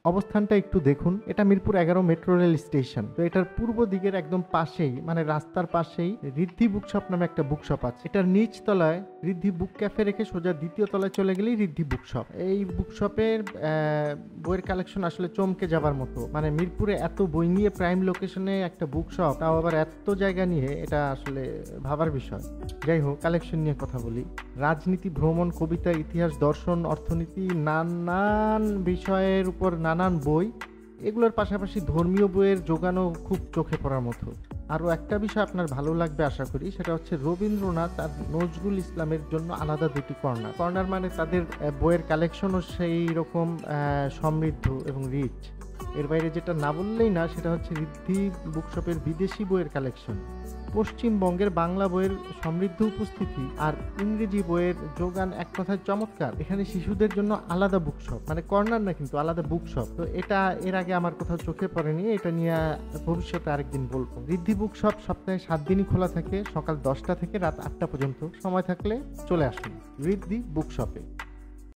অবস্থানটা একটু দেখুন। এটা মিরপুর ১১ মেট্রো রেল স্টেশন। তো এটার পূর্ব দিকের একদম পাশেই, মানে রাস্তার পাশেই ঋদ্ধি বুকশপ নামে একটা বুকশপ আছে। এটার নিচ তলায় ঋদ্ধি বুক ক্যাফে রেখে সোজা দ্বিতীয় তলায় চলে গেলেই ঋদ্ধি বুকশপ। এই বুকশপের বইয়ের কালেকশন আসলে চমকে যাবার মতো। মানে মিরপুরে এত বই নিয়ে প্রাইম লোকেশনে একটা বুকশপ, তাও আবার এত জায়গা নিয়ে, এটা আসলে ভাবার বিষয়। যাই হোক, কালেকশন নিয়ে কথা বলি। রাজনীতি, ভ্রমণ, কবিতা, ইতিহাস, দর্শন, অর্থনীতি, নানান বিষয়ের উপর নানান বই। এগুলোর পাশাপাশি ধর্মীয় বইয়ের যোগানও খুব চোখে পড়ার মতো। আরও একটা বিষয় আপনার ভালো লাগবে আশা করি, সেটা হচ্ছে রবীন্দ্রনাথ আর নজরুল ইসলামের জন্য আলাদা দুটি কর্নার। কর্নার মানে তাদের বইয়ের কালেকশনও সেই রকম সমৃদ্ধ এবং রিচ। এর বাইরে যেটা না বললেই না, সেটা হচ্ছে ঋদ্ধি বুকশপের বিদেশি বইয়ের কালেকশন। পশ্চিমবঙ্গের বাংলা বইয়ের সমৃদ্ধ উপস্থিতি আর ইংরেজি বইয়ের যোগান এক কথায় চমৎকার। এখানে শিশুদের জন্য আলাদা বুকশপ, মানে কর্নার না কিন্তু আলাদা বুকশপ। তো এটা এর আগে আমার কোথাও চোখে পড়েনি, এটা নিয়ে ভবিষ্যতে আরেকদিন বলবো। ঋদ্ধি বুকশপ সপ্তাহে 7 দিনই খোলা থাকে, সকাল 10টা থেকে রাত 8টা পর্যন্ত। সময় থাকলে চলে আসুন ঋদ্ধি বুকশপে।